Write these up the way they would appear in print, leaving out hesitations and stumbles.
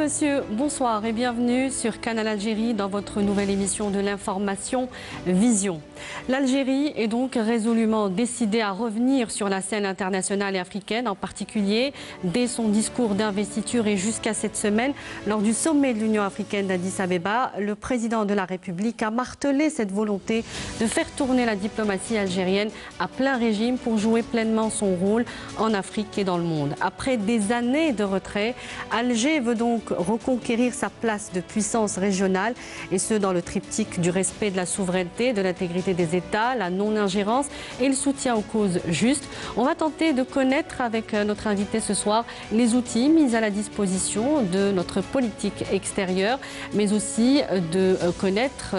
messieurs, bonsoir et bienvenue sur Canal Algérie dans votre nouvelle émission de l'information Vision. L'Algérie est donc résolument décidée à revenir sur la scène internationale et africaine, en particulier dès son discours d'investiture et jusqu'à cette semaine, lors du sommet de l'Union africaine d'Addis Abeba, le président de la République a martelé cette volonté de faire tourner la diplomatie algérienne à plein régime pour jouer pleinement son rôle en Afrique et dans le monde. Après des années de retrait, Alger veut donc reconquérir sa place de puissance régionale, et ce dans le triptyque du respect de la souveraineté, de l'intégrité des États, la non-ingérence et le soutien aux causes justes. On va tenter de connaître avec notre invité ce soir les outils mis à la disposition de notre politique extérieure, mais aussi de connaître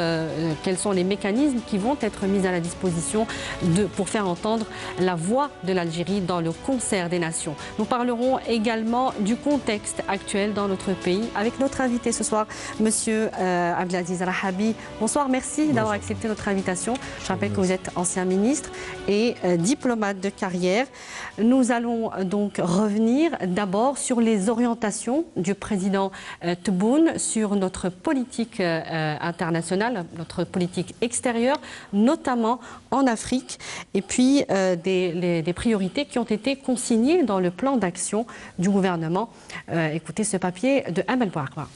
quels sont les mécanismes qui vont être mis à la disposition pour faire entendre la voix de l'Algérie dans le concert des nations. Nous parlerons également du contexte actuel dans notre pays avec notre invité ce soir, Monsieur Abdelaziz Rahabi. Bonsoir, merci d'avoir accepté notre invitation. Je rappelle que vous êtes ancien ministre et diplomate de carrière. Nous allons donc revenir d'abord sur les orientations du président Tebboune sur notre politique internationale, notre politique extérieure, notamment en Afrique, et puis des priorités qui ont été consignées dans le plan d'action du gouvernement. Écoutez ce papier de Amel Bouakwa.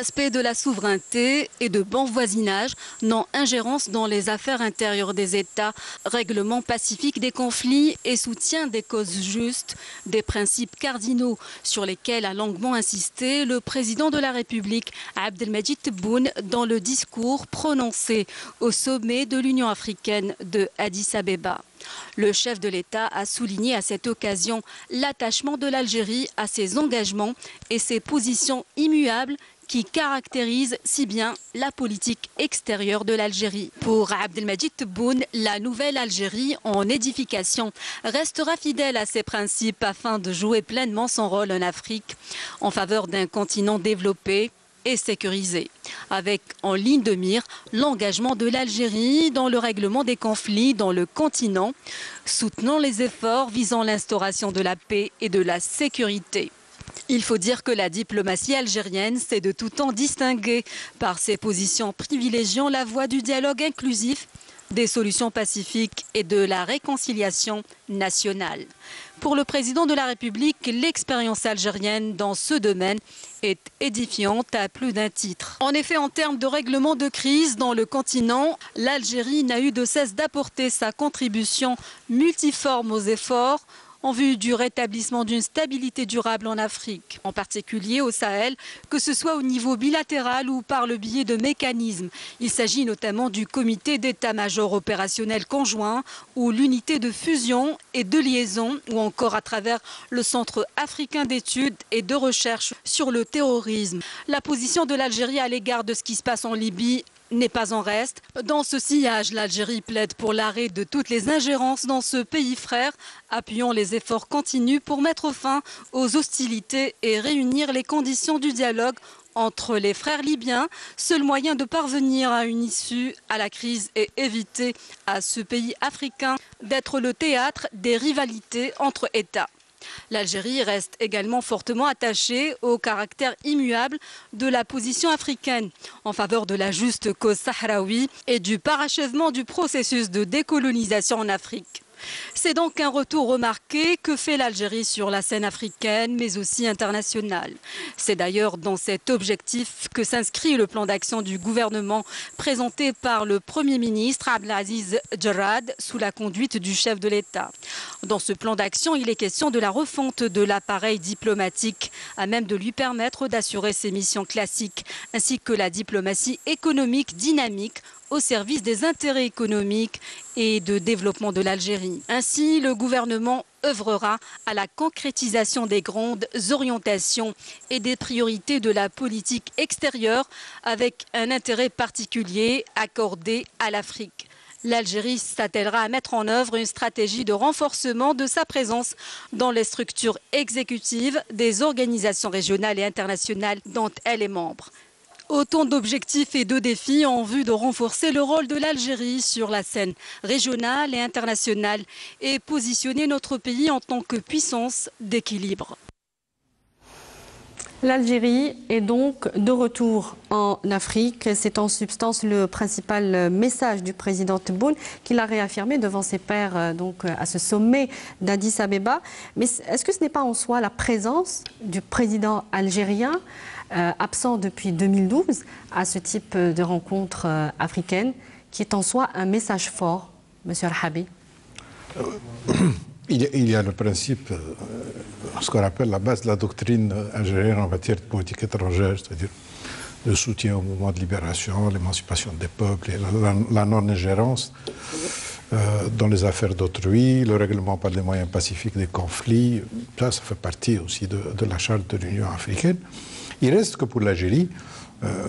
Aspect de la souveraineté et de bon voisinage, non-ingérence dans les affaires intérieures des États, règlement pacifique des conflits et soutien des causes justes, des principes cardinaux sur lesquels a longuement insisté le président de la République, Abdelmadjid Tebboune, dans le discours prononcé au sommet de l'Union africaine de Addis Abeba. Le chef de l'État a souligné à cette occasion l'attachement de l'Algérie à ses engagements et ses positions immuables qui caractérise si bien la politique extérieure de l'Algérie. Pour Abdelmadjid Tebboune, la nouvelle Algérie en édification restera fidèle à ses principes afin de jouer pleinement son rôle en Afrique en faveur d'un continent développé et sécurisé, avec en ligne de mire l'engagement de l'Algérie dans le règlement des conflits dans le continent, soutenant les efforts visant l'instauration de la paix et de la sécurité. Il faut dire que la diplomatie algérienne s'est de tout temps distinguée par ses positions privilégiant la voie du dialogue inclusif, des solutions pacifiques et de la réconciliation nationale. Pour le président de la République, l'expérience algérienne dans ce domaine est édifiante à plus d'un titre. En effet, en termes de règlement de crise dans le continent, l'Algérie n'a eu de cesse d'apporter sa contribution multiforme aux efforts en vue du rétablissement d'une stabilité durable en Afrique, en particulier au Sahel, que ce soit au niveau bilatéral ou par le biais de mécanismes. Il s'agit notamment du comité d'état-major opérationnel conjoint ou l'unité de fusion et de liaison, ou encore à travers le Centre africain d'études et de recherche sur le terrorisme. La position de l'Algérie à l'égard de ce qui se passe en Libye n'est pas en reste. Dans ce sillage, l'Algérie plaide pour l'arrêt de toutes les ingérences dans ce pays frère, appuyant les efforts continus pour mettre fin aux hostilités et réunir les conditions du dialogue entre les frères libyens, seul moyen de parvenir à une issue à la crise et éviter à ce pays africain d'être le théâtre des rivalités entre États. L'Algérie reste également fortement attachée au caractère immuable de la position africaine en faveur de la juste cause sahraoui et du parachèvement du processus de décolonisation en Afrique. C'est donc un retour remarqué que fait l'Algérie sur la scène africaine, mais aussi internationale. C'est d'ailleurs dans cet objectif que s'inscrit le plan d'action du gouvernement présenté par le Premier ministre Abdelaziz Djerad sous la conduite du chef de l'État. Dans ce plan d'action, il est question de la refonte de l'appareil diplomatique à même de lui permettre d'assurer ses missions classiques, ainsi que la diplomatie économique dynamique au service des intérêts économiques et de développement de l'Algérie. Ainsi, le gouvernement œuvrera à la concrétisation des grandes orientations et des priorités de la politique extérieure avec un intérêt particulier accordé à l'Afrique. L'Algérie s'attellera à mettre en œuvre une stratégie de renforcement de sa présence dans les structures exécutives des organisations régionales et internationales dont elle est membre. Autant d'objectifs et de défis en vue de renforcer le rôle de l'Algérie sur la scène régionale et internationale et positionner notre pays en tant que puissance d'équilibre. L'Algérie est donc de retour en Afrique. C'est en substance le principal message du président Tebboune qu'il a réaffirmé devant ses pairs donc, à ce sommet d'Addis Abeba. Mais est-ce que ce n'est pas en soi la présence du président algérien absent depuis 2012 à ce type de rencontre africaine qui est en soi un message fort, Monsieur Al-Habi? Il y a le principe, ce qu'on appelle la base de la doctrine algérienne en matière de politique étrangère, c'est-à-dire le soutien au mouvement de libération, l'émancipation des peuples, et la non-ingérence dans les affaires d'autrui, le règlement par les moyens pacifiques des conflits. Ça fait partie aussi de la charte de l'Union africaine. Il reste que pour l'Algérie,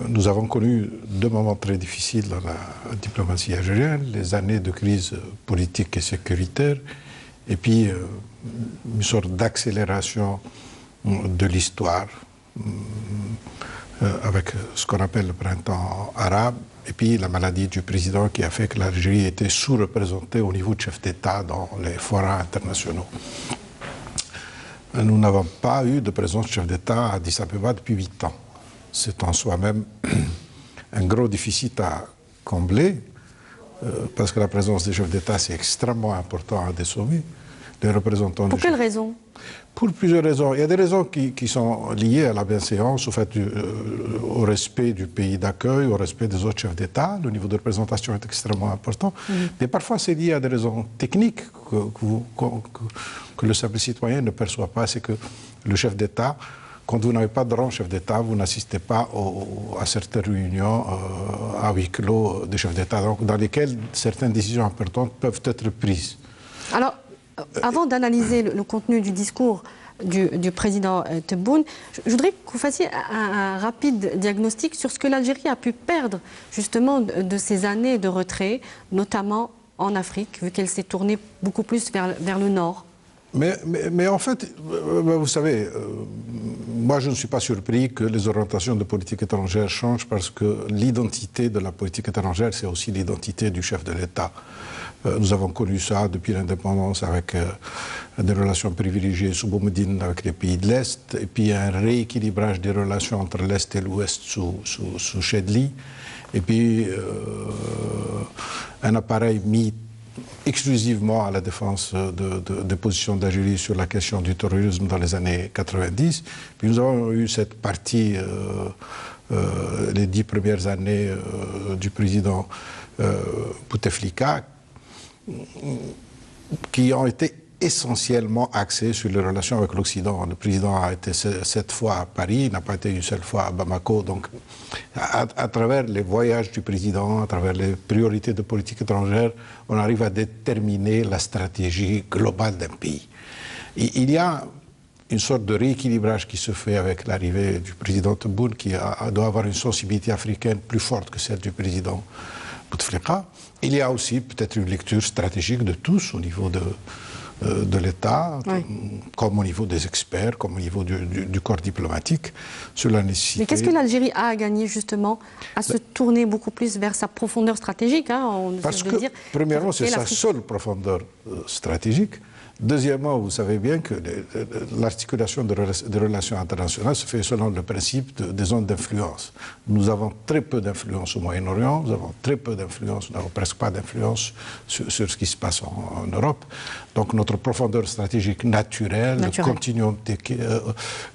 nous avons connu deux moments très difficiles dans la diplomatie algérienne, les années de crise politique et sécuritaire, et puis une sorte d'accélération de l'histoire avec ce qu'on appelle le printemps arabe, et puis la maladie du président qui a fait que l'Algérie était sous-représentée au niveau de chef d'État dans les forats internationaux. Nous n'avons pas eu de présence de chef d'État à Addis Abeba depuis 8 ans. C'est en soi-même un gros déficit à combler, parce que la présence des chefs d'État, c'est extrêmement important à des sommets. Les représentants Pour quelles raisons? Pour plusieurs raisons. Il y a des raisons qui sont liées à la bienséance, au respect du pays d'accueil, au respect des autres chefs d'État. Le niveau de représentation est extrêmement important. Mais parfois, c'est lié à des raisons techniques que le simple citoyen ne perçoit pas. C'est que le chef d'État, quand vous n'avez pas de rang chef d'État, vous n'assistez pas à certaines réunions à huis clos des chefs d'État, dans lesquelles certaines décisions importantes peuvent être prises. Alors, avant d'analyser le contenu du discours du président Tebboune, je voudrais que vous fassiez un rapide diagnostic sur ce que l'Algérie a pu perdre justement de ces années de retrait, notamment en Afrique, vu qu'elle s'est tournée beaucoup plus vers le nord. Mais en fait, vous savez, moi je ne suis pas surpris que les orientations de politique étrangère changent, parce que l'identité de la politique étrangère, c'est aussi l'identité du chef de l'État. Nous avons connu ça depuis l'indépendance avec des relations privilégiées sous Boumediene avec les pays de l'Est, et puis un rééquilibrage des relations entre l'Est et l'Ouest sous Chedli, et puis un appareil mis exclusivement à la défense des positions d'Algérie sur la question du terrorisme dans les années 90. Puis nous avons eu cette partie, les 10 premières années du président Bouteflika, qui ont été essentiellement axées sur les relations avec l'Occident. Le président a été 7 fois à Paris, il n'a pas été une seule fois à Bamako. Donc, à travers les voyages du président, à travers les priorités de politique étrangère, on arrive à déterminer la stratégie globale d'un pays. Et il y a une sorte de rééquilibrage qui se fait avec l'arrivée du président Tebboune, qui doit avoir une sensibilité africaine plus forte que celle du président Bouteflika. Il y a aussi peut-être une lecture stratégique de tous au niveau de l'État, oui, comme au niveau des experts, comme au niveau du corps diplomatique, sur la nécessité... Mais qu'est-ce que l'Algérie a à gagner justement à se tourner beaucoup plus vers sa profondeur stratégique, parce que, premièrement, c'est sa seule profondeur stratégique. Deuxièmement, vous savez bien que l'articulation des relations internationales se fait selon le principe des zones d'influence. Nous avons très peu d'influence au Moyen-Orient, nous avons très peu d'influence, nous n'avons presque pas d'influence sur ce qui se passe en Europe. Donc notre profondeur stratégique naturelle, le continuum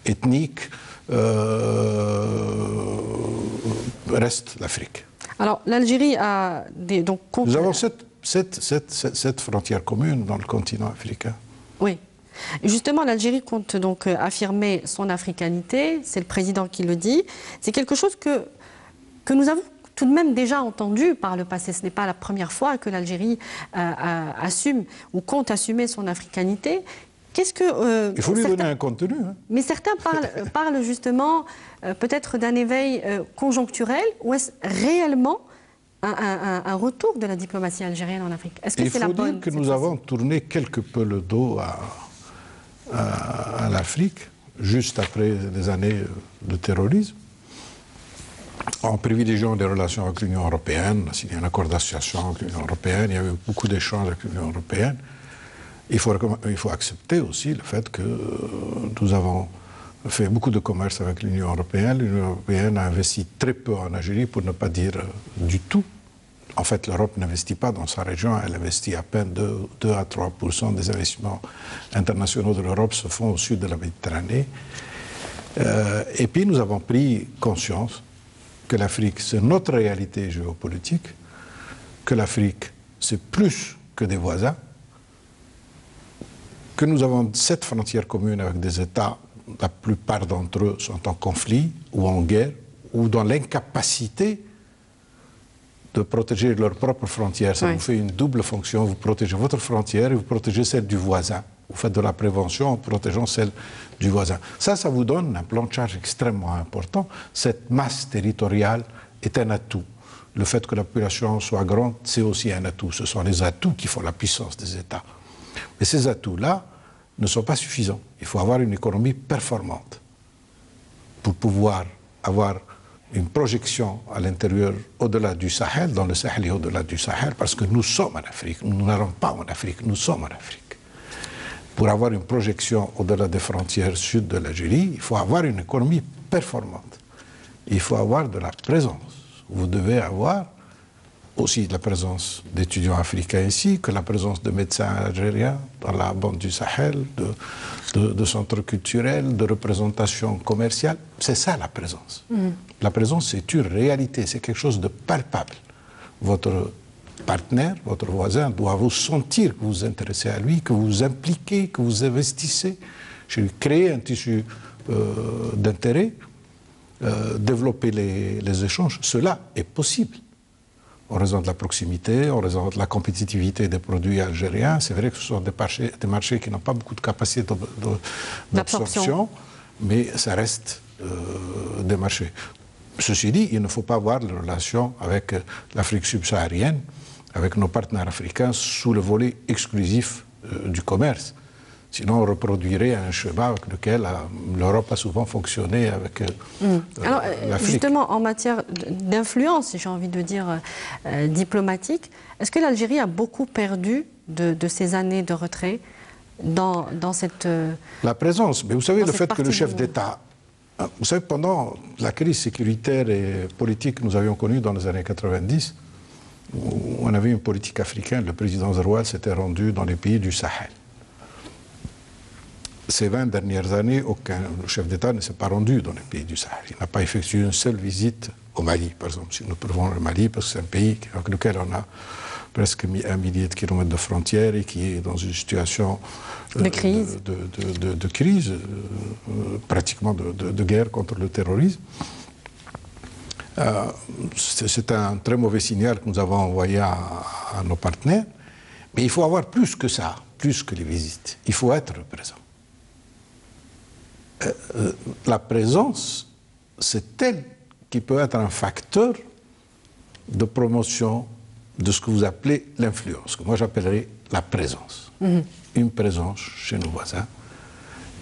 ethnique, reste l'Afrique. Alors l'Algérie a donc... Nous avons cette frontière commune dans le continent africain. Oui. Justement, l'Algérie compte donc affirmer son africanité, c'est le président qui le dit. C'est quelque chose que nous avons tout de même déjà entendu par le passé. Ce n'est pas la première fois que l'Algérie assume ou compte assumer son africanité. Qu'est-ce que... il faut lui donner un contenu. Hein. Mais certains parlent justement peut-être d'un éveil conjoncturel, ou est-ce réellement un retour de la diplomatie algérienne en Afrique? Est-ce que c'est la bonne? Il faut dire que nous avons tourné quelque peu le dos à l'Afrique, juste après des années de terrorisme, en privilégiant des relations avec l'Union européenne. On a signé un accord d'association avec l'Union européenne, il y avait beaucoup d'échanges avec l'Union européenne. Il faut accepter aussi le fait que nous avons fait beaucoup de commerce avec l'Union européenne. L'Union européenne a investi très peu en Algérie, pour ne pas dire du tout. En fait, l'Europe n'investit pas dans sa région, elle investit à peine 2 à 3% des investissements internationaux de l'Europe se font au sud de la Méditerranée. Et puis nous avons pris conscience que l'Afrique, c'est notre réalité géopolitique, que l'Afrique, c'est plus que des voisins, que nous avons 7 frontières communes avec des États, la plupart d'entre eux sont en conflit ou en guerre, ou dans l'incapacité de protéger leurs propres frontières. Ça vous fait une double fonction. Vous protégez votre frontière et vous protégez celle du voisin. Vous faites de la prévention en protégeant celle du voisin. Ça vous donne un plan de charge extrêmement important. Cette masse territoriale est un atout. Le fait que la population soit grande, c'est aussi un atout. Ce sont les atouts qui font la puissance des États. Mais ces atouts-là ne sont pas suffisants. Il faut avoir une économie performante pour pouvoir avoir une projection à l'intérieur, au-delà du Sahel, dans le Sahel et au-delà du Sahel, parce que nous sommes en Afrique. Nous n'allons pas en Afrique, nous sommes en Afrique. Pour avoir une projection au-delà des frontières sud de l'Algérie, il faut avoir une économie performante. Il faut avoir de la présence. Vous devez avoir aussi de la présence d'étudiants africains ici, que la présence de médecins algériens dans la bande du Sahel, de centres culturels, de représentation commerciale. C'est ça la présence. La présence, c'est une réalité, c'est quelque chose de palpable. Votre partenaire, votre voisin doit vous sentir que vous vous intéressez à lui, que vous vous impliquez, que vous investissez, créer un tissu d'intérêt, développer les échanges. Cela est possible. En raison de la proximité, en raison de la compétitivité des produits algériens. C'est vrai que ce sont des marchés qui n'ont pas beaucoup de capacité d'absorption, mais ça reste des marchés. Ceci dit, il ne faut pas voir les relations avec l'Afrique subsaharienne, avec nos partenaires africains, sous le volet exclusif du commerce. Sinon, on reproduirait un schéma avec lequel l'Europe a souvent fonctionné avec l'Afrique. Justement, en matière d'influence, j'ai envie de dire diplomatique, est-ce que l'Algérie a beaucoup perdu de ces années de retrait dans cette... La présence, mais vous savez, le fait que le chef d'État... Vous savez, pendant la crise sécuritaire et politique que nous avions connue dans les années 90, on avait une politique africaine, le président Zeroual s'était rendu dans les pays du Sahel. Ces 20 dernières années, aucun chef d'État ne s'est pas rendu dans les pays du Sahel. Il n'a pas effectué une seule visite au Mali, par exemple. Si nous prenons le Mali, parce que c'est un pays avec lequel on a presque 1 millier de kilomètres de frontières et qui est dans une situation de crise, pratiquement de guerre contre le terrorisme. C'est un très mauvais signal que nous avons envoyé à nos partenaires. Mais il faut avoir plus que ça, plus que les visites. Il faut être présent. La présence, c'est elle qui peut être un facteur de promotion de ce que vous appelez l'influence, que moi j'appellerais la présence. Une présence chez nos voisins,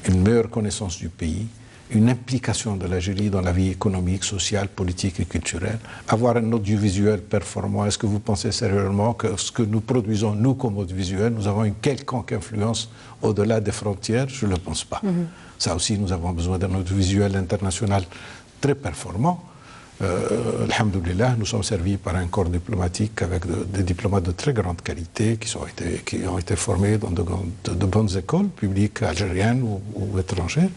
une meilleure connaissance du pays, une implication de l'Algérie dans la vie économique, sociale, politique et culturelle, avoir un audiovisuel performant. Est-ce que vous pensez sérieusement que ce que nous produisons, nous, comme audiovisuel, nous avons une quelconque influence au-delà des frontières? Je ne le pense pas. Ça aussi, nous avons besoin d'un audiovisuel international très performant. Alhamdoulilah, nous sommes servis par un corps diplomatique avec des diplomates de très grande qualité qui ont été formés dans de bonnes écoles publiques algériennes ou étrangères,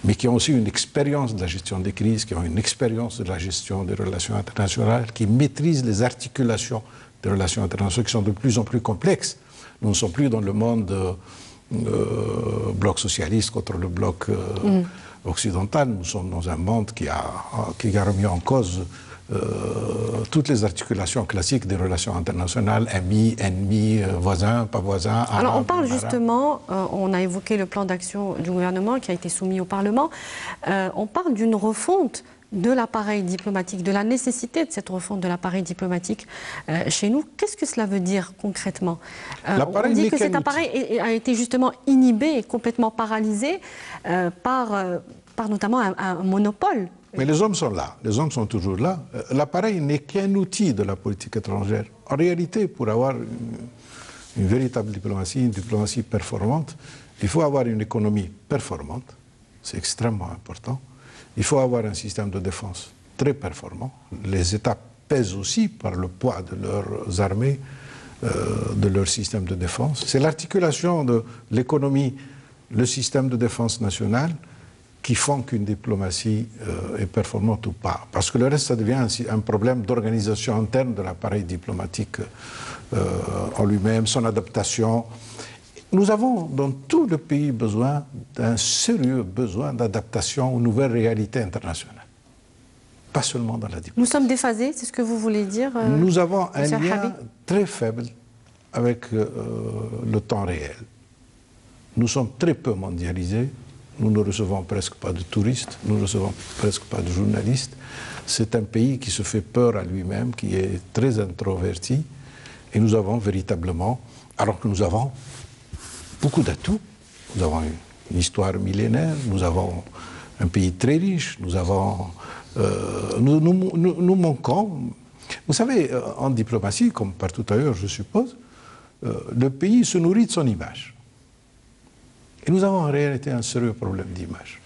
mais qui ont aussi une expérience de la gestion des crises, qui ont une expérience de la gestion des relations internationales, qui maîtrisent les articulations des relations internationales qui sont de plus en plus complexes. Nous ne sommes plus dans le monde bloc socialiste contre le bloc occidental. Nous sommes dans un monde qui a remis en cause toutes les articulations classiques des relations internationales, amis, ennemis, voisins, pas voisins. Alors on parle justement, on a évoqué le plan d'action du gouvernement qui a été soumis au Parlement, on parle d'une refonte de l'appareil diplomatique, de la nécessité de cette refonte de l'appareil diplomatique chez nous. Qu'est-ce que cela veut dire concrètement? On dit que cet appareil a été justement inhibé et complètement paralysé par notamment un monopole. Mais les hommes sont là, les hommes sont toujours là. L'appareil n'est qu'un outil de la politique étrangère. En réalité, pour avoir une véritable diplomatie, une diplomatie performante, il faut avoir une économie performante, c'est extrêmement important. Il faut avoir un système de défense très performant. Les États pèsent aussi par le poids de leurs armées, de leur système de défense. C'est l'articulation de l'économie, le système de défense national qui font qu'une diplomatie est performante ou pas. Parce que le reste, ça devient un problème d'organisation interne de l'appareil diplomatique en lui-même, son adaptation. Nous avons dans tout le pays besoin d'un sérieux besoin d'adaptation aux nouvelles réalités internationales. Pas seulement dans la diplomatie. Nous sommes déphasés, c'est ce que vous voulez dire? Nous avons un Monsieur lien Habib très faible avec le temps réel. Nous sommes très peu mondialisés. Nous ne recevons presque pas de touristes, nous ne recevons presque pas de journalistes. C'est un pays qui se fait peur à lui-même, qui est très introverti. Et nous avons véritablement, alors que nous avons beaucoup d'atouts, nous avons une histoire millénaire, nous avons un pays très riche, nous avons... nous manquons... Vous savez, en diplomatie, comme partout ailleurs, je suppose, le pays se nourrit de son image. Et nous avons en réalité un sérieux problème d'image.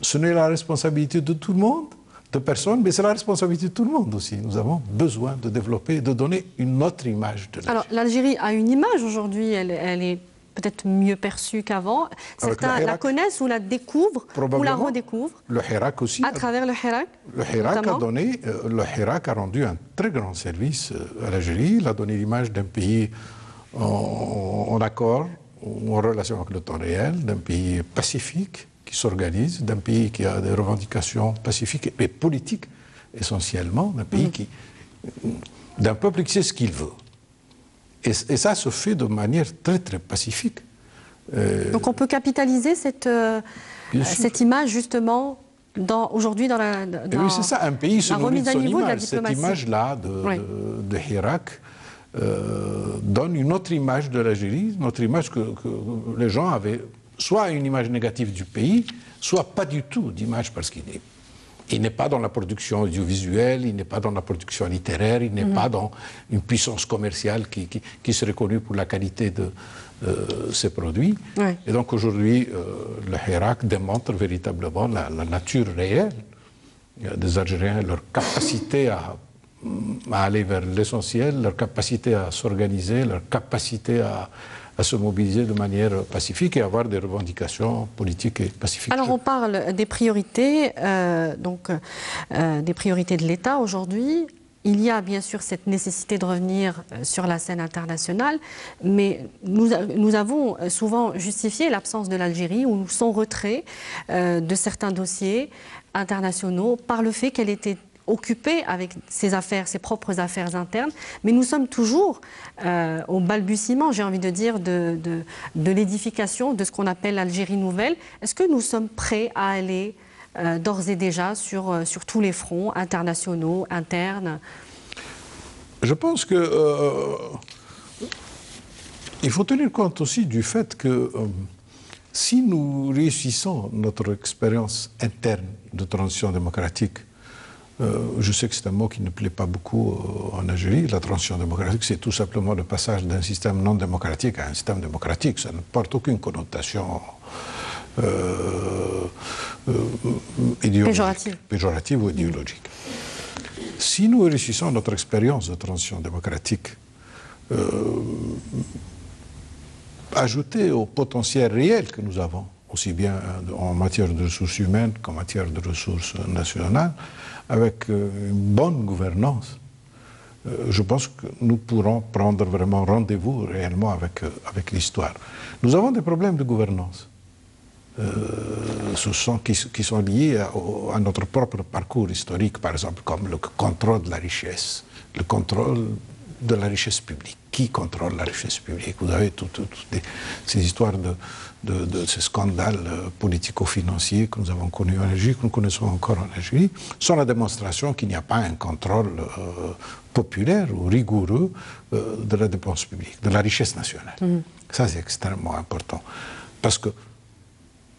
Ce n'est la responsabilité de tout le monde, de personne, mais c'est la responsabilité de tout le monde aussi. Nous avons besoin de développer, de donner une autre image de l'Algérie. Alors, l'Algérie a une image aujourd'hui, elle est peut-être mieux perçue qu'avant. Certains la connaissent ou la découvrent, ou la redécouvrent. Le Hirak aussi. À travers le Hirak. Le Hirak a rendu un très grand service à l'Algérie. Il a donné l'image d'un pays en accord, ou en relation avec le temps réel, d'un pays pacifique qui s'organise, d'un pays qui a des revendications pacifiques et politiques essentiellement, d'un peuple qui sait ce qu'il veut. Et ça se fait de manière très très pacifique. Donc on peut capitaliser cette image justement aujourd'hui dans la oui, c'est ça, un pays se nourrit de son image. Cette image-là de Hirak donne une autre image de l'Algérie, une autre image que les gens avaient, soit une image négative du pays, soit pas du tout d'image, parce qu'il n'est pas dans la production audiovisuelle, il n'est pas dans la production littéraire, il n'est pas dans une puissance commerciale qui serait connue pour la qualité de ses produits. Oui. Et donc aujourd'hui, le Hirak démontre véritablement la nature réelle des Algériens, leur capacité à aller vers l'essentiel, leur capacité à s'organiser, leur capacité à se mobiliser de manière pacifique et avoir des revendications politiques et pacifiques. Alors on parle des priorités, des priorités de l'État aujourd'hui. Il y a bien sûr cette nécessité de revenir sur la scène internationale, mais nous avons souvent justifié l'absence de l'Algérie ou son retrait de certains dossiers internationaux par le fait qu'elle était occupée avec ses affaires, ses propres affaires internes, mais nous sommes toujours au balbutiement, j'ai envie de dire, de l'édification de ce qu'on appelle l'Algérie nouvelle. Est-ce que nous sommes prêts à aller d'ores et déjà sur tous les fronts internationaux, internes? Je pense que il faut tenir compte aussi du fait que si nous réussissons notre expérience interne de transition démocratique, je sais que c'est un mot qui ne plaît pas beaucoup en Algérie. La transition démocratique, c'est tout simplement le passage d'un système non démocratique à un système démocratique. Ça ne porte aucune connotation péjorative ou idéologique. Si nous réussissons notre expérience de transition démocratique, ajoutée au potentiel réel que nous avons, aussi bien en matière de ressources humaines qu'en matière de ressources nationales, avec une bonne gouvernance, je pense que nous pourrons prendre vraiment rendez-vous réellement avec l'histoire. Nous avons des problèmes de gouvernance qui sont liés à notre propre parcours historique, par exemple, comme le contrôle de la richesse, le contrôle de la richesse publique. Qui contrôle la richesse publique? Vous avez toutes ces histoires de ces scandales politico-financiers que nous avons connus en Algérie, que nous connaissons encore en Algérie, sont la démonstration qu'il n'y a pas un contrôle populaire ou rigoureux de la dépense publique, de la richesse nationale. Ça, c'est extrêmement important. Parce que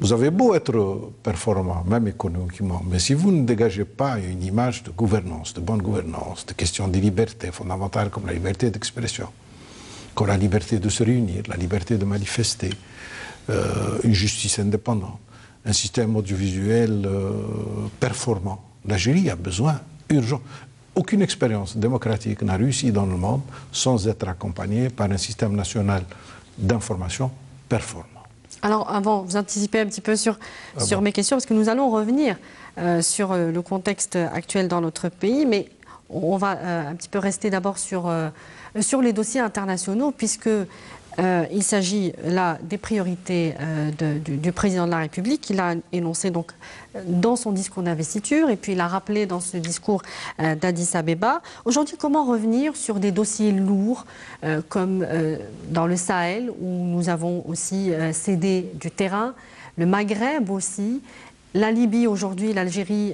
vous avez beau être performant, même économiquement, mais si vous ne dégagez pas une image de gouvernance, de bonne gouvernance, de questions de liberté fondamentales comme la liberté d'expression, comme la liberté de se réunir, la liberté de manifester, une justice indépendante, un système audiovisuel performant. L'Algérie a besoin urgent. Aucune expérience démocratique n'a réussi dans le monde sans être accompagnée par un système national d'information performant. Alors, avant, vous anticipez un petit peu sur mes questions, parce que nous allons revenir sur le contexte actuel dans notre pays, mais on va un petit peu rester d'abord sur les dossiers internationaux, puisque il s'agit là des priorités du président de la République. Il a énoncé donc dans son discours d'investiture et puis il a rappelé dans ce discours d'Addis Abeba. Aujourd'hui, comment revenir sur des dossiers lourds comme dans le Sahel où nous avons aussi cédé du terrain, le Maghreb aussi, la Libye aujourd'hui, l'Algérie,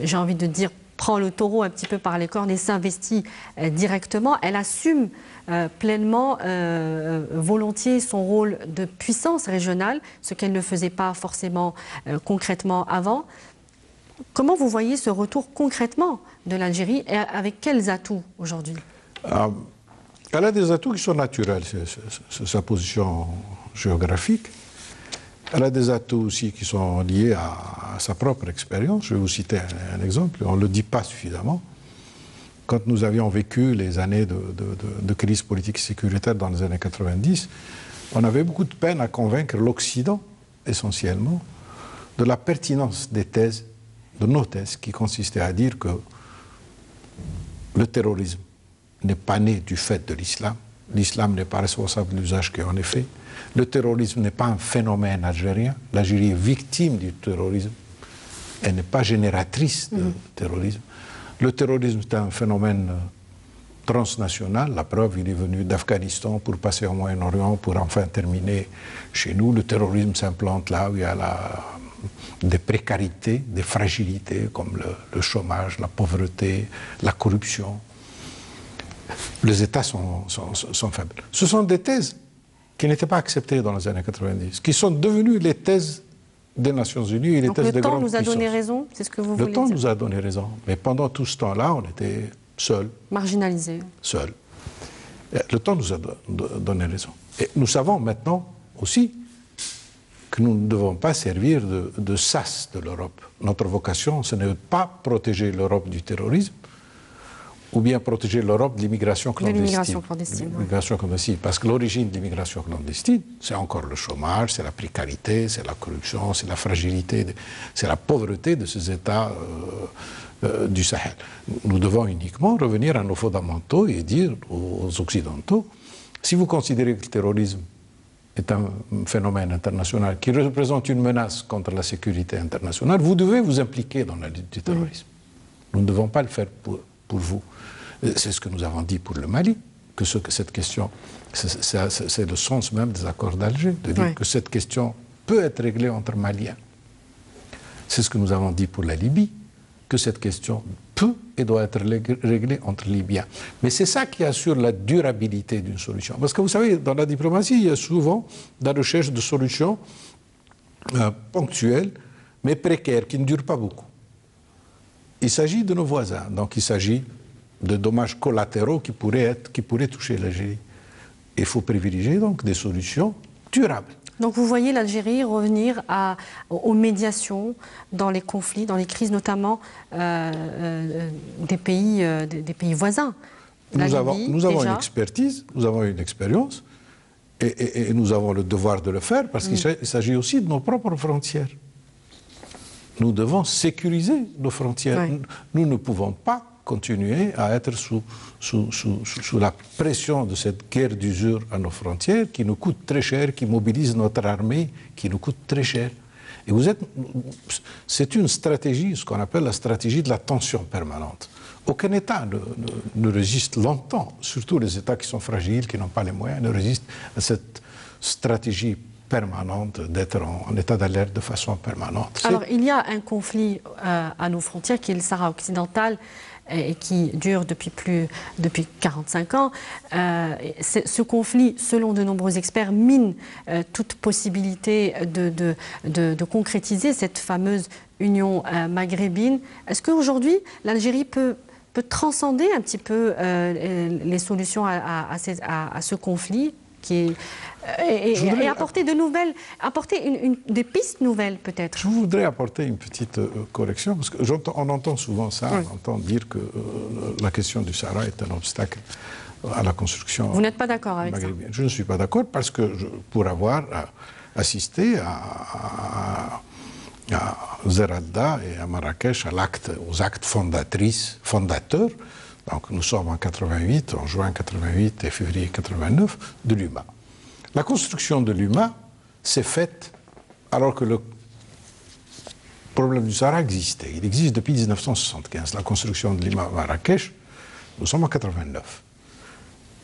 j'ai envie de dire, prend le taureau un petit peu par les cornes et s'investit directement. Elle assume pleinement, volontiers son rôle de puissance régionale, ce qu'elle ne faisait pas forcément concrètement avant. Comment vous voyez ce retour concrètement de l'Algérie et avec quels atouts aujourd'hui? Elle a des atouts qui sont naturels, c'est sa position géographique. Elle a des atouts aussi qui sont liés à sa propre expérience. Je vais vous citer un exemple, on ne le dit pas suffisamment. Quand nous avions vécu les années de crise politique et sécuritaire dans les années 90, on avait beaucoup de peine à convaincre l'Occident, essentiellement, de la pertinence des thèses, de nos thèses, qui consistaient à dire que le terrorisme n'est pas né du fait de l'islam. L'islam n'est pas responsable de l'usage qui en est fait. Le terrorisme n'est pas un phénomène algérien. L'Algérie est victime du terrorisme. Elle n'est pas génératrice de terrorisme. Le terrorisme est un phénomène transnational. La preuve, il est venu d'Afghanistan pour passer au Moyen-Orient, pour enfin terminer chez nous. Le terrorisme s'implante là où il y a des précarités, des fragilités comme le chômage, la pauvreté, la corruption. Les États sont faibles. Ce sont des thèses qui n'étaient pas acceptées dans les années 90, qui sont devenues les thèses des Nations Unies et les thèses des grandes puissances. Le temps nous a donné raison, c'est ce que vous voulez dire? Le temps nous a donné raison, mais pendant tout ce temps-là, on était seuls. Marginalisés. Seuls. Le temps nous a donné raison. Et nous savons maintenant aussi que nous ne devons pas servir de sas de l'Europe. Notre vocation, ce n'est pas protéger l'Europe du terrorisme, ou bien protéger l'Europe de l'immigration clandestine. L'immigration clandestine. Parce que l'origine de l'immigration clandestine, c'est encore le chômage, c'est la précarité, c'est la corruption, c'est la fragilité, c'est la pauvreté de ces États du Sahel. Nous devons uniquement revenir à nos fondamentaux et dire aux Occidentaux, si vous considérez que le terrorisme est un phénomène international qui représente une menace contre la sécurité internationale, vous devez vous impliquer dans la lutte du terrorisme. Nous ne devons pas le faire pour vous. C'est ce que nous avons dit pour le Mali, que cette question, c'est le sens même des accords d'Alger, de dire que cette question peut être réglée entre Maliens. C'est ce que nous avons dit pour la Libye, que cette question peut et doit être réglée entre Libyens. Mais c'est ça qui assure la durabilité d'une solution. Parce que vous savez, dans la diplomatie, il y a souvent la recherche de solutions ponctuelles, mais précaires, qui ne durent pas beaucoup. Il s'agit de nos voisins, donc il s'agit de dommages collatéraux qui pourraient toucher l'Algérie. Il faut privilégier donc des solutions durables. Donc vous voyez l'Algérie revenir aux médiations dans les conflits, dans les crises notamment des pays voisins. Nous avons une expertise, nous avons une expérience et nous avons le devoir de le faire parce qu'il s'agit aussi de nos propres frontières. Nous devons sécuriser nos frontières. Oui. Nous ne pouvons pas continuer à être sous la pression de cette guerre d'usure à nos frontières qui nous coûte très cher, qui mobilise notre armée, qui nous coûte très cher. Et c'est une stratégie, ce qu'on appelle la stratégie de la tension permanente. Aucun État ne résiste longtemps, surtout les États qui sont fragiles, qui n'ont pas les moyens, ne résistent à cette stratégie permanente, d'être en état d'alerte de façon permanente. Alors, il y a un conflit à nos frontières qui est le Sahara occidental et qui dure depuis 45 ans. Ce conflit, selon de nombreux experts, mine toute possibilité de concrétiser cette fameuse union maghrébine. Est-ce qu'aujourd'hui, l'Algérie peut transcender un petit peu les solutions à ce conflit et apporter de nouvelles, apporter des pistes nouvelles peut-être. Je voudrais apporter une petite correction, parce qu'on entend souvent ça, oui. on entend dire que la question du Sahara est un obstacle à la construction. Vous n'êtes pas d'accord avec ça? Je ne suis pas d'accord parce que pour avoir assisté à Zeralda et à Marrakech aux actes fondateurs, donc nous sommes en 88, en juin 88 et février 89, de l'UMA. La construction de l'UMA s'est faite alors que le problème du Sahara existait. Il existe depuis 1975. La construction de l'UMA à Marrakech, nous sommes en 89.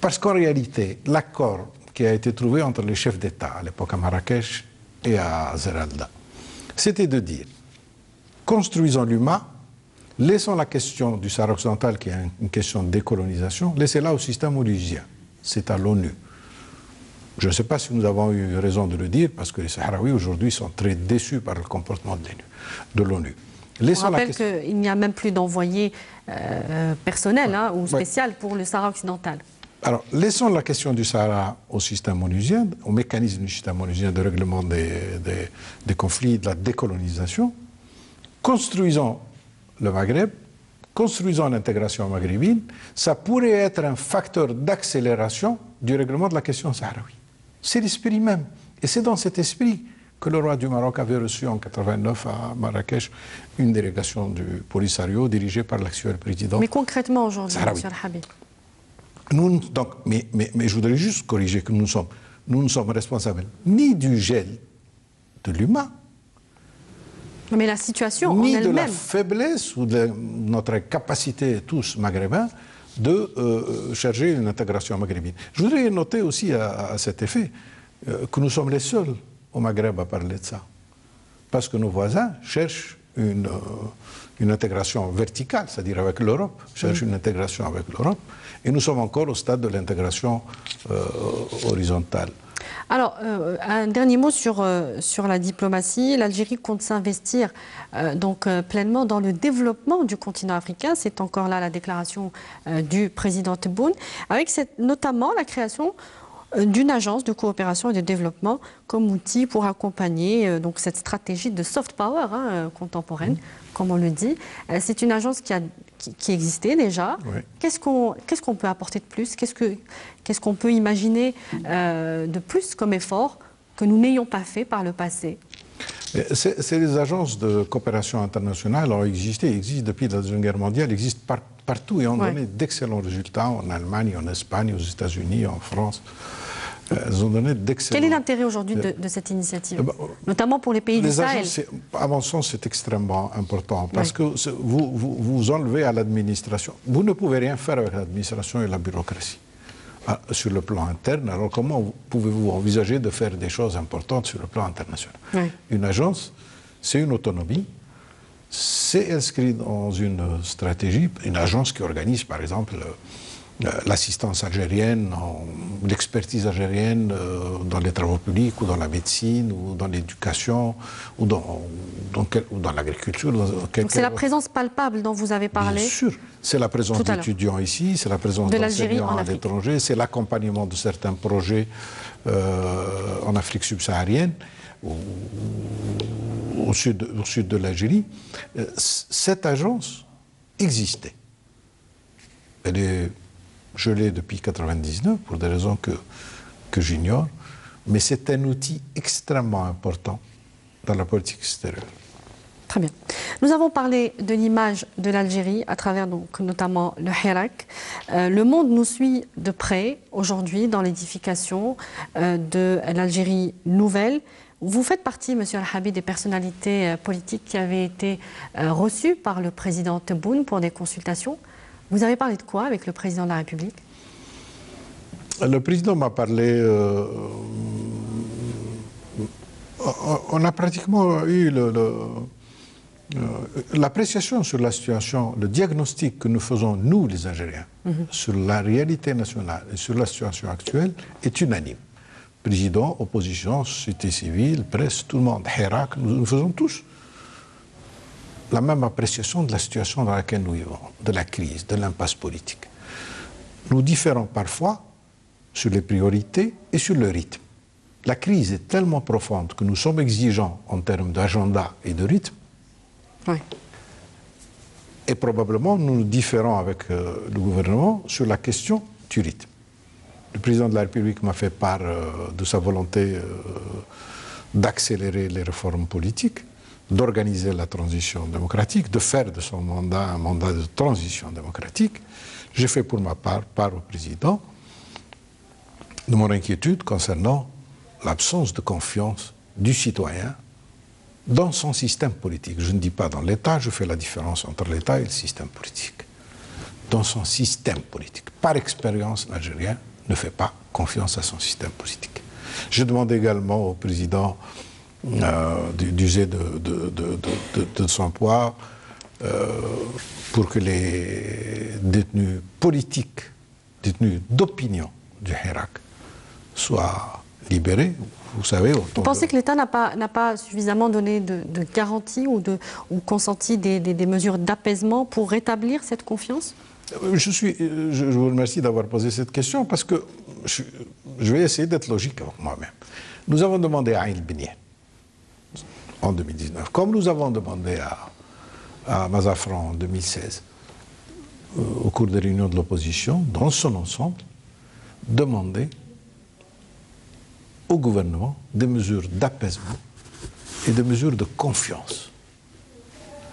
Parce qu'en réalité, l'accord qui a été trouvé entre les chefs d'État à l'époque à Marrakech et à Zeralda, c'était de dire, construisons l'UMA, laissons la question du Sahara occidental, qui est une question de décolonisation, laissez-la au système onusien. C'est à l'ONU. Je ne sais pas si nous avons eu raison de le dire, parce que les Sahraouis aujourd'hui sont très déçus par le comportement de l'ONU. On rappelle qu'il n'y a même plus d'envoyé personnel ou spécial pour le Sahara occidental. Alors, laissons la question du Sahara au système onusien, au mécanisme du système onusien de règlement des conflits, de la décolonisation. Construisons le Maghreb, construisons l'intégration maghrébine. Ça pourrait être un facteur d'accélération du règlement de la question sahraoui. C'est l'esprit même. Et c'est dans cet esprit que le roi du Maroc avait reçu en 89 à Marrakech une délégation du Polisario dirigée par l'actuel président. Mais concrètement aujourd'hui, M. Al-Habib. Mais je voudrais juste corriger que nous ne sommes responsables ni du gel de l'UMA, mais la situation ni en elle-même. de la faiblesse ou de notre capacité tous maghrébins de chercher une intégration maghrébine. Je voudrais noter aussi à cet effet que nous sommes les seuls au Maghreb à parler de ça. Parce que nos voisins cherchent une intégration verticale, c'est-à-dire avec l'Europe, cherchent une intégration avec l'Europe, et nous sommes encore au stade de l'intégration horizontale. Alors, un dernier mot sur la diplomatie. L'Algérie compte s'investir pleinement dans le développement du continent africain. C'est encore là la déclaration du président Tebboune, avec notamment la création d'une agence de coopération et de développement comme outil pour accompagner cette stratégie de soft power contemporaine, comme on le dit. C'est une agence qui existait déjà. Oui. Qu'est-ce qu'on peut apporter de plus? Qu'est-ce qu'on peut imaginer de plus comme effort que nous n'ayons pas fait par le passé? Ces agences de coopération internationale ont existé, existent depuis la Deuxième Guerre mondiale, existent partout et ont donné d'excellents résultats en Allemagne, en Espagne, aux États-Unis, en France. Elles ont donné d'excellents... Quel est l'intérêt aujourd'hui de cette initiative, notamment pour les pays du Sahel? À mon sens, c'est extrêmement important parce que vous enlevez à l'administration. Vous ne pouvez rien faire avec l'administration et la bureaucratie sur le plan interne. Alors comment pouvez-vous envisager de faire des choses importantes sur le plan international? Une agence, c'est une autonomie. C'est inscrit dans une stratégie, une agence qui organise par exemple l'assistance algérienne, l'expertise algérienne dans les travaux publics ou dans la médecine ou dans l'éducation ou dans l'agriculture. C'est la présence palpable dont vous avez parlé? Bien sûr, c'est la présence d'étudiants ici, c'est la présence d'enseignants à l'étranger, c'est l'accompagnement de certains projets en Afrique subsaharienne. Au sud de l'Algérie, cette agence existait. Elle est gelée depuis 1999 pour des raisons que j'ignore, mais c'est un outil extrêmement important dans la politique extérieure. Très bien. Nous avons parlé de l'image de l'Algérie à travers notamment le Hirak. Le monde nous suit de près aujourd'hui dans l'édification de l'Algérie nouvelle. Vous faites partie, M. Al-Habib, des personnalités politiques qui avaient été reçues par le président Tebboune pour des consultations. Vous avez parlé de quoi avec le président de la République? Le président m'a parlé... on a pratiquement eu l'appréciation sur la situation, le diagnostic que nous faisons, nous les Algériens, sur la réalité nationale et sur la situation actuelle est unanime. Président, opposition, société civile, presse, tout le monde, Hirak, nous faisons tous la même appréciation de la situation dans laquelle nous vivons, de la crise, de l'impasse politique. Nous différons parfois sur les priorités et sur le rythme. La crise est tellement profonde que nous sommes exigeants en termes d'agenda et de rythme. Oui. Et probablement, nous nous différons avec le gouvernement sur la question du rythme. Le président de la République m'a fait part de sa volonté d'accélérer les réformes politiques, d'organiser la transition démocratique, de faire de son mandat un mandat de transition démocratique. J'ai fait pour ma part au président de mon inquiétude concernant l'absence de confiance du citoyen dans son système politique. Je ne dis pas dans l'État, je fais la différence entre l'État et le système politique. Dans son système politique. Par expérience, l'Algérien ne fait pas confiance à son système politique. Je demande également au président d'user de son poids pour que les détenus politiques, détenus d'opinion du Hirak soient libérés. Vous savez, vous pensez que l'État n'a pas suffisamment donné de garanties ou consenti des mesures d'apaisement pour rétablir cette confiance? Je vous remercie d'avoir posé cette question parce que je vais essayer d'être logique avec moi-même. Nous avons demandé à Aïn el-Benni en 2019, comme nous avons demandé à Mazafran en 2016, au cours des réunions de l'opposition, dans son ensemble, demander au gouvernement des mesures d'apaisement et des mesures de confiance.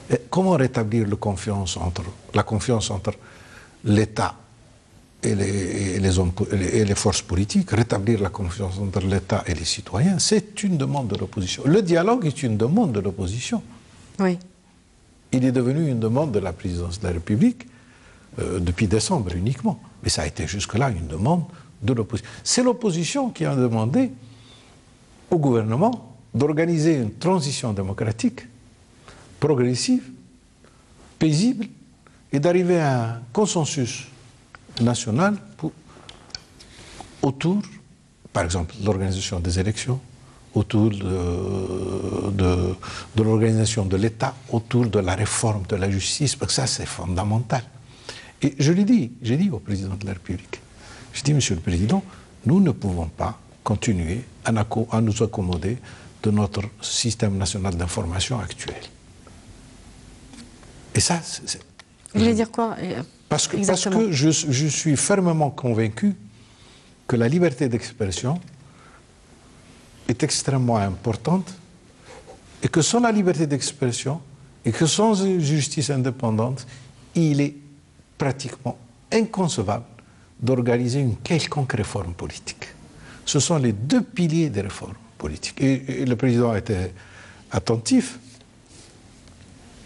Et comment rétablir la confiance entre l'État et les forces politiques, rétablir la confiance entre l'État et les citoyens, c'est une demande de l'opposition. Le dialogue est une demande de l'opposition. Oui. Il est devenu une demande de la présidence de la République depuis décembre uniquement. Mais ça a été jusque-là une demande de l'opposition. C'est l'opposition qui a demandé au gouvernement d'organiser une transition démocratique progressive, paisible, et d'arriver à un consensus national autour, par exemple, de l'organisation des élections, autour de l'organisation de l'État, autour de la réforme de la justice, parce que ça, c'est fondamental. Et j'ai dit au président de la République, je dis, Monsieur le Président, nous ne pouvons pas continuer à nous accommoder de notre système national d'information actuel. Et ça, c'est... Vous voulez dire quoi Parce que je suis fermement convaincu que la liberté d'expression est extrêmement importante et que sans la liberté d'expression et que sans une justice indépendante, il est pratiquement inconcevable d'organiser une quelconque réforme politique. Ce sont les deux piliers des réformes politiques. Et le président a été attentif.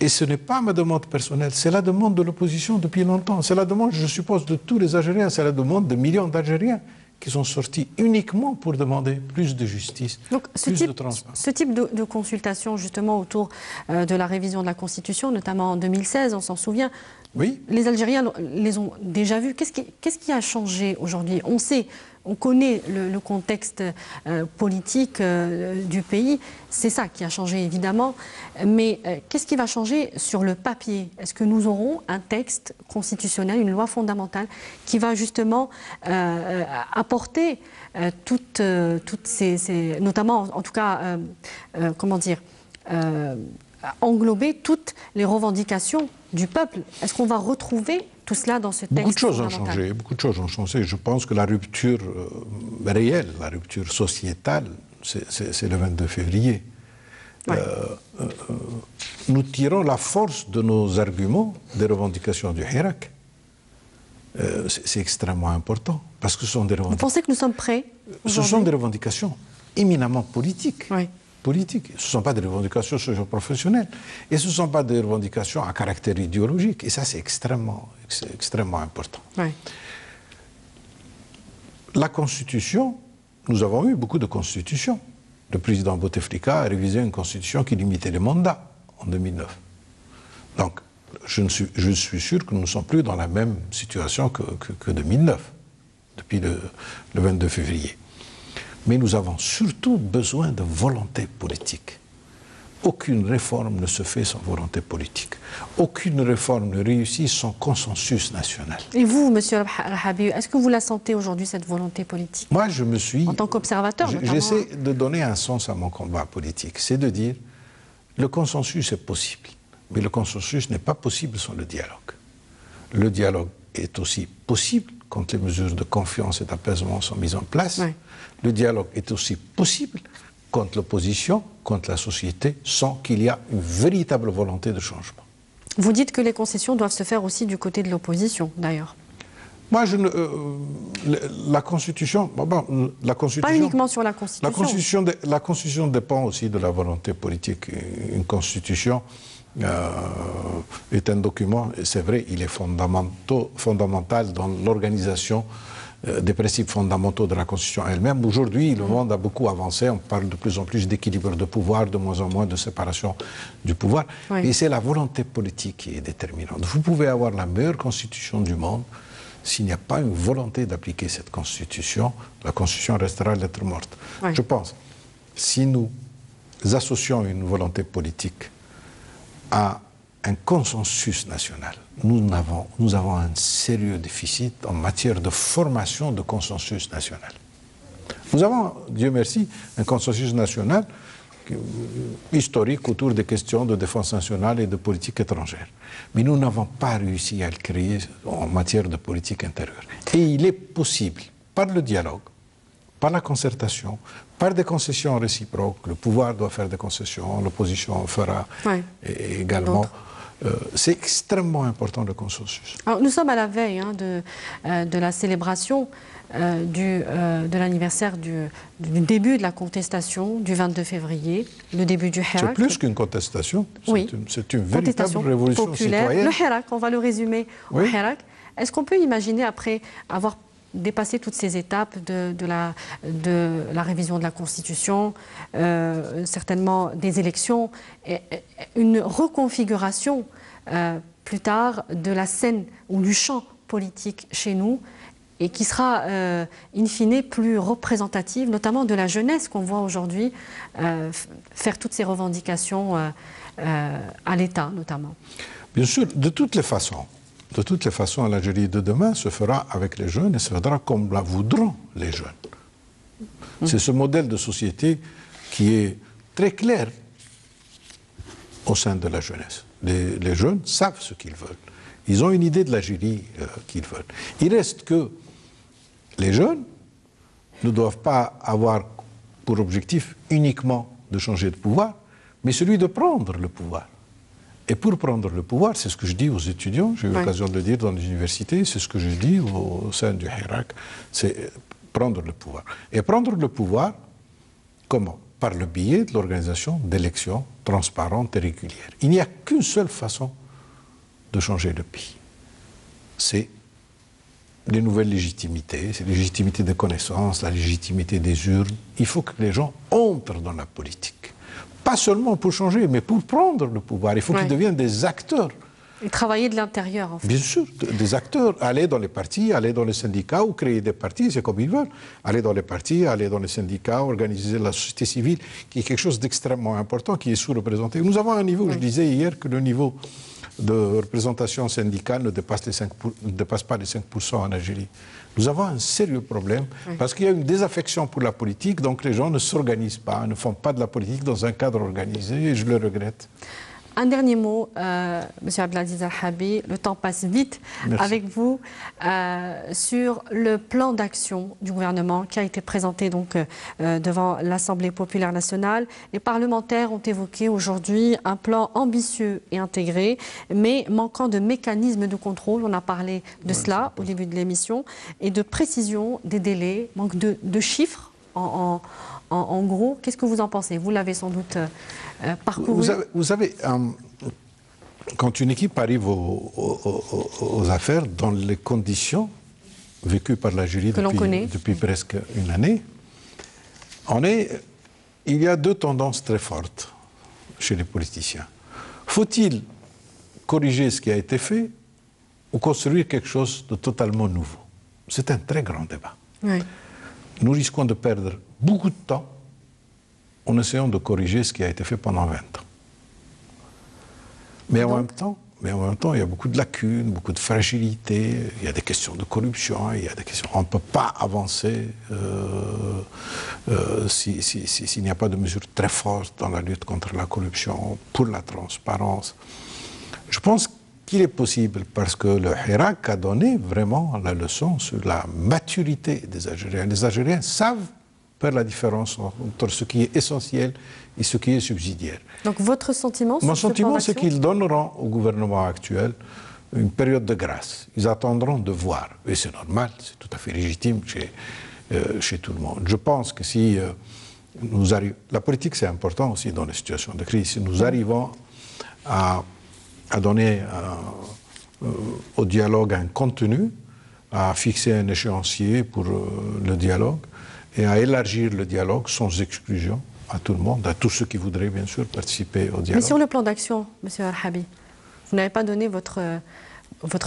Et ce n'est pas ma demande personnelle, c'est la demande de l'opposition depuis longtemps. C'est la demande, je suppose, de tous les Algériens. C'est la demande de millions d'Algériens qui sont sortis uniquement pour demander plus de justice, plus de transparence. Ce type de consultation, justement, autour de la révision de la Constitution, notamment en 2016, on s'en souvient, oui. Les Algériens les ont déjà vus. Qu'est-ce qui a changé aujourd'hui? On connaît le contexte politique du pays, c'est ça qui a changé évidemment, mais qu'est-ce qui va changer sur le papier? Est-ce que nous aurons un texte constitutionnel, une loi fondamentale qui va justement apporter toutes ces notamment en tout cas, comment dire, englober toutes les revendications du peuple? Est-ce qu'on va retrouver tout cela dans ce texte? Beaucoup de choses ont changé, beaucoup de choses ont changé. Je pense que la rupture réelle, la rupture sociétale, c'est le 22 février. Ouais. Nous tirons la force de nos arguments des revendications du Hirak. C'est extrêmement important, parce que ce sont des revendications... Vous pensez que nous sommes prêts? Ce sont des revendications éminemment politiques. Oui. Politiques. Ce ne sont pas des revendications socio-professionnelles. Et ce ne sont pas des revendications à caractère idéologique. Et ça, c'est extrêmement important. Oui. La Constitution, nous avons eu beaucoup de constitutions. Le président Bouteflika a révisé une constitution qui limitait les mandats en 2009. Donc, je suis sûr que nous ne sommes plus dans la même situation que 2009, depuis le 22 février. Mais nous avons surtout besoin de volonté politique aucune réforme ne se fait sans volonté politique. Aucune réforme ne réussit sans consensus national. Et vous, M. Rahabi, est-ce que vous la sentez aujourd'hui, cette volonté politique? Moi, je me suis... En tant qu'observateur, notamment. J'essaie de donner un sens à mon combat politique. C'est de dire, le consensus est possible. Mais le consensus n'est pas possible sans le dialogue. Le dialogue est aussi possible quand les mesures de confiance et d'apaisement sont mises en place. Oui. Le dialogue est aussi possible contre l'opposition, contre la société, sans qu'il y ait une véritable volonté de changement. Vous dites que les concessions doivent se faire aussi du côté de l'opposition, d'ailleurs. Moi, la Constitution... la Constitution... Pas uniquement sur la Constitution. La Constitution dépend aussi de la volonté politique. Une Constitution est un document, c'est vrai, il est fondamental dans l'organisation des principes fondamentaux de la Constitution elle-même. Aujourd'hui, le monde a beaucoup avancé, on parle de plus en plus d'équilibre de pouvoir, de moins en moins de séparation du pouvoir. Oui. Et c'est la volonté politique qui est déterminante. Vous pouvez avoir la meilleure Constitution du monde, s'il n'y a pas une volonté d'appliquer cette Constitution, la Constitution restera lettre morte. Oui. Je pense, si nous associons une volonté politique à un consensus national, nous avons un sérieux déficit en matière de formation de consensus national. Nous avons, Dieu merci, un consensus national historique autour des questions de défense nationale et de politique étrangère. Mais nous n'avons pas réussi à le créer en matière de politique intérieure. Et il est possible, par le dialogue, par la concertation, par des concessions réciproques, le pouvoir doit faire des concessions, l'opposition fera également. C'est extrêmement important le consensus. Alors, nous sommes à la veille de la célébration de l'anniversaire du début de la contestation du 22 février, le début du Hirak. C'est plus qu'une contestation, oui. C'est une véritable révolution populaire. Citoyenne. Le Hirak, on va le résumer au Hirak. Est-ce qu'on peut imaginer, après avoir dépassé toutes ces étapes de la révision de la Constitution, certainement des élections, une reconfiguration plus tard de la scène ou du champ politique chez nous, et qui sera in fine plus représentative, notamment de la jeunesse qu'on voit aujourd'hui faire toutes ces revendications à l'État notamment? Bien sûr, de toutes les façons, l'Algérie de demain se fera avec les jeunes et se fera comme la voudront les jeunes. C'est ce modèle de société qui est très clair au sein de la jeunesse. Les jeunes savent ce qu'ils veulent. Ils ont une idée de l'Algérie qu'ils veulent. Il reste que les jeunes ne doivent pas avoir pour objectif uniquement de changer de pouvoir, mais celui de prendre le pouvoir. Et pour prendre le pouvoir, c'est ce que je dis aux étudiants, j'ai eu l'occasion de le dire dans les universités, c'est ce que je dis au sein du Hirak, c'est prendre le pouvoir. Et prendre le pouvoir, comment? Par le biais de l'organisation d'élections transparentes et régulières. Il n'y a qu'une seule façon de changer le pays. C'est les nouvelles légitimités, c'est la légitimité des connaissances, la légitimité des urnes. Il faut que les gens entrent dans la politique. Pas seulement pour changer, mais pour prendre le pouvoir. Il faut qu'ils deviennent des acteurs. Et travailler de l'intérieur, en fait. Bien sûr, des acteurs. Aller dans les partis, aller dans les syndicats ou créer des partis, c'est comme ils veulent. Aller dans les partis, aller dans les syndicats, organiser la société civile, qui est quelque chose d'extrêmement important, qui est sous-représenté. Nous avons un niveau, je disais hier, que le niveau de représentation syndicale ne dépasse pas les 5% en Algérie. Nous avons un sérieux problème parce qu'il y a une désaffection pour la politique, donc les gens ne s'organisent pas, ne font pas de la politique dans un cadre organisé, et je le regrette. Un dernier mot, M. Abdelaziz Al-Harbi, le temps passe vite. Merci. Avec vous sur le plan d'action du gouvernement qui a été présenté donc devant l'Assemblée populaire nationale. Les parlementaires ont évoqué aujourd'hui un plan ambitieux et intégré, mais manquant de mécanismes de contrôle. On a parlé de cela au début de l'émission, et de précision des délais, manque de chiffres en gros. Qu'est-ce que vous en pensez? Vous l'avez sans doute parcouru. Vous savez, quand une équipe arrive aux affaires dans les conditions vécues par l'Algérie depuis presque une année, il y a deux tendances très fortes chez les politiciens. Faut-il corriger ce qui a été fait ou construire quelque chose de totalement nouveau? C'est un très grand débat. Oui. Nous risquons de perdre beaucoup de temps en essayant de corriger ce qui a été fait pendant 20 ans. Mais en même temps, il y a beaucoup de lacunes, beaucoup de fragilités. Il y a des questions de corruption, il y a des questions. On ne peut pas avancer s'il n'y a pas de mesures très fortes dans la lutte contre la corruption, pour la transparence. Je pense qu'il est possible parce que le Hirak a donné vraiment la leçon sur la maturité des Algériens. Les Algériens savent faire la différence entre ce qui est essentiel et ce qui est subsidiaire. Donc votre sentiment? Mon sentiment, c'est qu'ils donneront au gouvernement actuel une période de grâce. Ils attendront de voir. Et c'est normal, c'est tout à fait légitime chez tout le monde. Je pense que si nous arrivons... La politique, c'est important aussi dans les situations de crise. Si nous arrivons à donner au dialogue un contenu, à fixer un échéancier pour le dialogue et à élargir le dialogue sans exclusion à tout le monde, à tous ceux qui voudraient bien sûr participer au dialogue. Mais sur le plan d'action, M. Arhabi, vous n'avez pas donné votre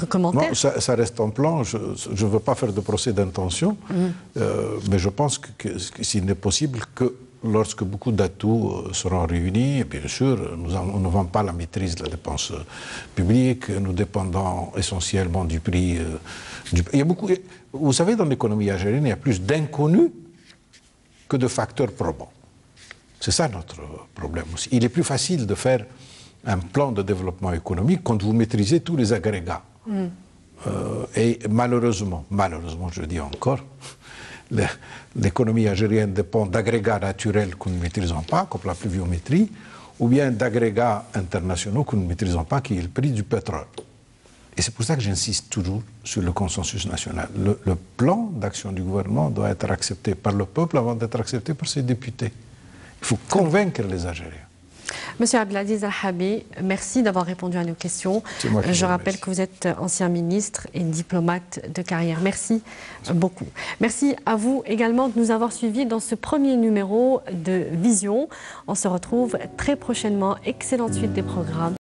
commentaire? Non, ça reste en plan. Je ne veux pas faire de procès d'intention, mais je pense que s'il n'est possible que lorsque beaucoup d'atouts seront réunis, et bien sûr, nous n'avons pas la maîtrise de la dépense publique, nous dépendons essentiellement du prix. Il y a beaucoup, vous savez, dans l'économie algérienne, il y a plus d'inconnus que de facteurs probants. C'est ça notre problème aussi. Il est plus facile de faire un plan de développement économique quand vous maîtrisez tous les agrégats. Et malheureusement, je dis encore, l'économie algérienne dépend d'agrégats naturels que nous ne maîtrisons pas, comme la pluviométrie, ou bien d'agrégats internationaux que nous ne maîtrisons pas, qui est le prix du pétrole. Et c'est pour ça que j'insiste toujours sur le consensus national. Le plan d'action du gouvernement doit être accepté par le peuple avant d'être accepté par ses députés. Il faut convaincre les Algériens. Monsieur Abdelaziz Arhabi, merci d'avoir répondu à nos questions. Je rappelle que vous êtes ancien ministre et diplomate de carrière. Merci beaucoup. Merci à vous également de nous avoir suivis dans ce premier numéro de Vision. On se retrouve très prochainement. Excellente suite des programmes.